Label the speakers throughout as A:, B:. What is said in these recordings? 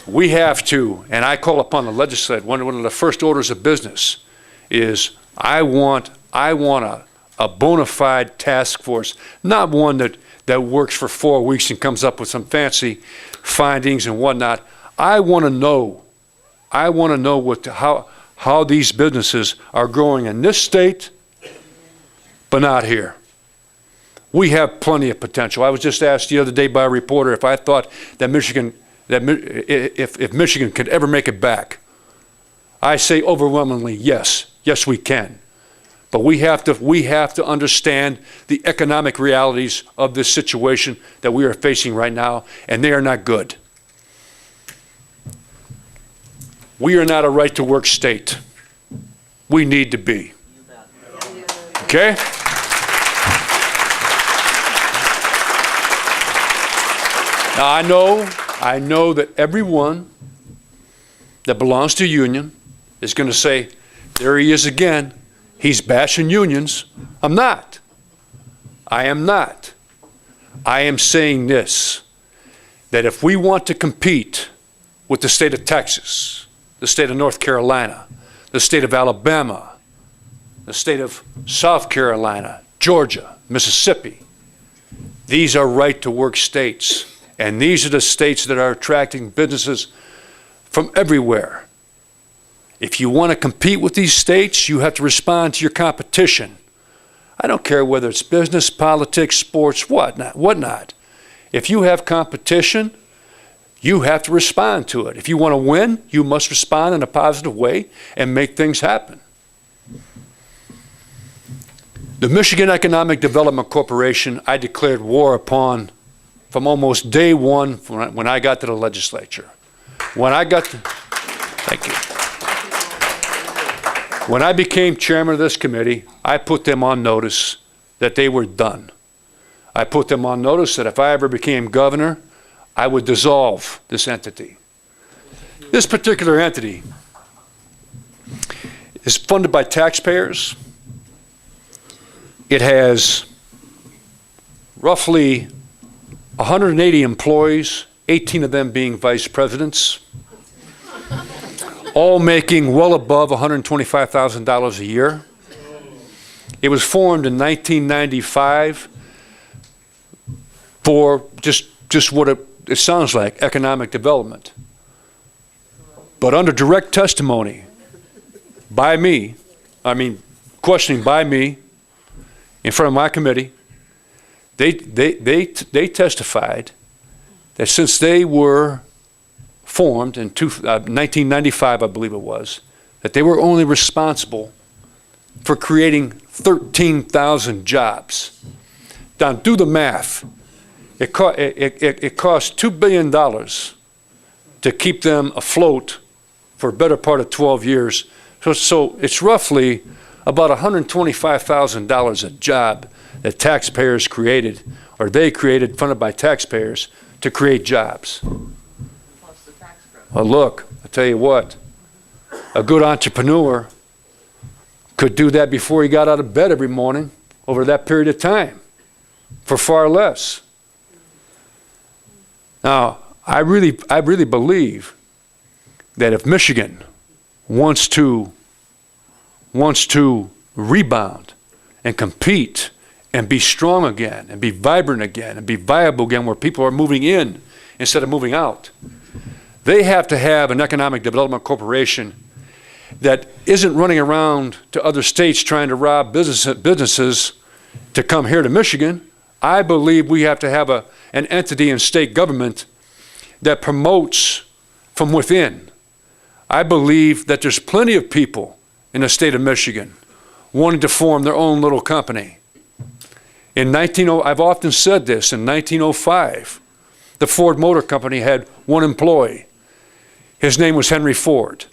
A: We have to, and I call upon the legislature, one of the first orders of business is I want a bona fide task force, not one that works for 4 weeks and comes up with some fancy findings and whatnot. I want to know how these businesses are growing in this state, but not here. We have plenty of potential. I was just asked the other day by a reporter if I thought that if Michigan could ever make it back. I say overwhelmingly yes. Yes, we can. But we have to understand the economic realities of this situation that we are facing right now, and they are not good. We are not a right-to-work state. We need to be. Okay? Now, I know that everyone that belongs to a union is going to say, there he is again. He's bashing unions. I'm not. I am not. I am saying this, that if we want to compete with the state of Texas, the state of North Carolina, the state of Alabama, the state of South Carolina, Georgia, Mississippi, these are right-to-work states. And these are the states that are attracting businesses from everywhere. If you want to compete with these states, you have to respond to your competition. I don't care whether it's business, politics, sports, whatnot. If you have competition, you have to respond to it. If you want to win, you must respond in a positive way and make things happen. The Michigan Economic Development Corporation, I declared war upon from almost day one when I got to the legislature. Thank you. When I became chairman of this committee, I put them on notice that they were done. I put them on notice that if I ever became governor, I would dissolve this entity. This particular entity is funded by taxpayers. It has roughly 180 employees, 18 of them being vice presidents, all making well above $125,000 a year. It was formed in 1995 for just what it sounds like, economic development. But under direct testimony by me, questioning by me in front of my committee, they testified that since they were formed in 1995, I believe it was, that they were only responsible for creating 13,000 jobs. Now, do the math. It cost $2 billion to keep them afloat for a better part of 12 years. So it's roughly about $125,000 a job that taxpayers created, or they created, funded by taxpayers, to create jobs. Well, look, I tell you what, a good entrepreneur could do that before he got out of bed every morning over that period of time for far less. Now, I really believe that if Michigan wants to rebound and compete and be strong again and be vibrant again and be viable again, where people are moving in instead of moving out, they have to have an economic development corporation that isn't running around to other states trying to rob businesses to come here to Michigan. I believe we have to have an entity in state government that promotes from within. I believe that there's plenty of people in the state of Michigan wanting to form their own little company. I've often said this, in 1905, the Ford Motor Company had one employee. His name was Henry Ford.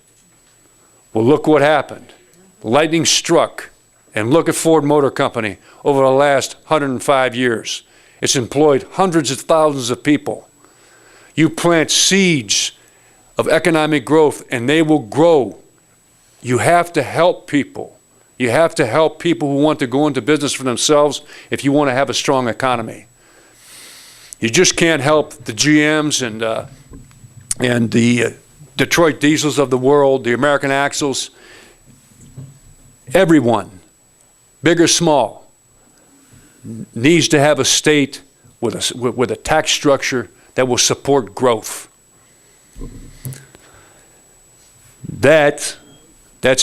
A: Well, look what happened. Lightning struck, and look at Ford Motor Company over the last 105 years. It's employed hundreds of thousands of people. You plant seeds of economic growth and they will grow. You have to help people. You have to help people who want to go into business for themselves if you want to have a strong economy. You just can't help the GMs and the Detroit Diesels of the world, the American Axles, everyone, big or small, needs to have a state with a tax structure that will support growth. That's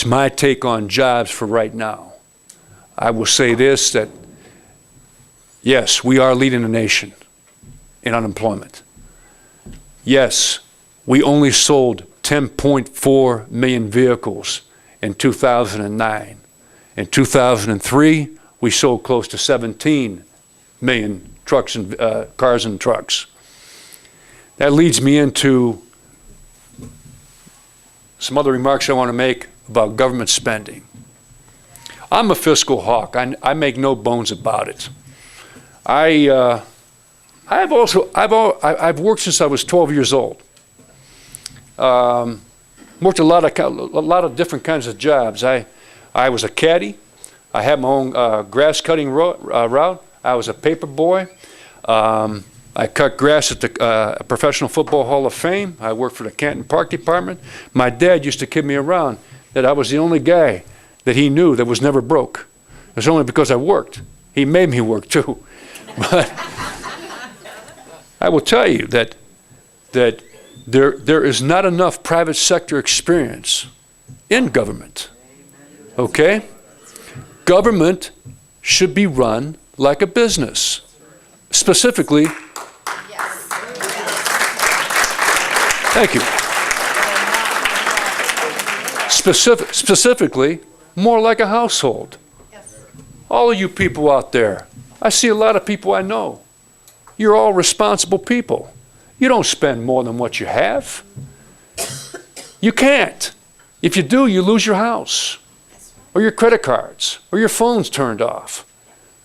A: my take on jobs for right now. I will say this, that yes, we are leading the nation in unemployment. Yes, we only sold 10.4 million vehicles in 2009. In 2003, we sold close to 17 million trucks and cars and trucks. That leads me into some other remarks I want to make about government spending. I'm a fiscal hawk. I make no bones about it. I've worked since I was 12 years old. Worked a lot of different kinds of jobs. I was a caddy. I had my own grass cutting route. I was a paper boy. I cut grass at the Professional Football Hall of Fame. I worked for the Canton Park Department. My dad used to kid me around that I was the only guy that he knew that was never broke. It was only because I worked. He made me work too. But I will tell you that there is not enough private sector experience in government. Okay? Government should be run like a business. Specifically, thank you. Specifically, more like a household. All of you people out there, I see a lot of people I know. You're all responsible people. You don't spend more than what you have. You can't. If you do, you lose your house, or your credit cards, or your phone's turned off.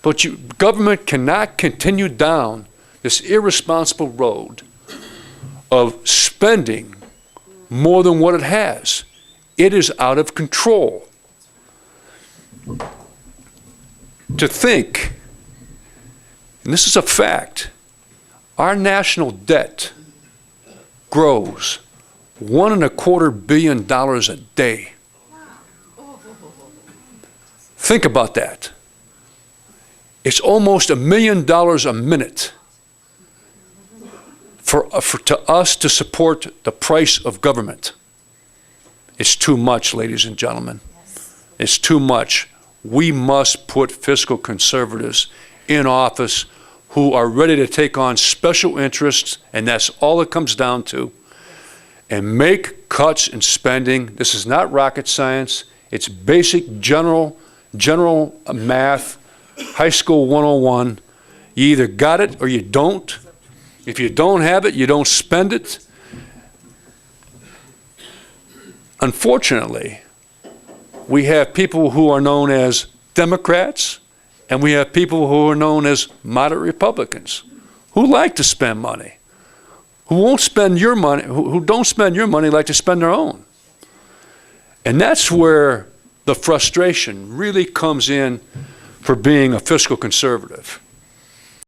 A: But government cannot continue down this irresponsible road of spending more than what it has. It is out of control. To think, and this is a fact, our national debt grows $1.25 billion a day. Think about that. It's almost $1 million a minute to us to support the price of government. It's too much, ladies and gentlemen. It's too much. We must put fiscal conservatives in office who are ready to take on special interests, and that's all it comes down to, and make cuts in spending. This is not rocket science. It's basic general math, high school 101. You either got it or you don't. If you don't have it, you don't spend it. Unfortunately, we have people who are known as Democrats, and we have people who are known as moderate Republicans who like to spend money, who won't spend your money, who don't spend your money, like to spend their own. And that's where the frustration really comes in for being a fiscal conservative.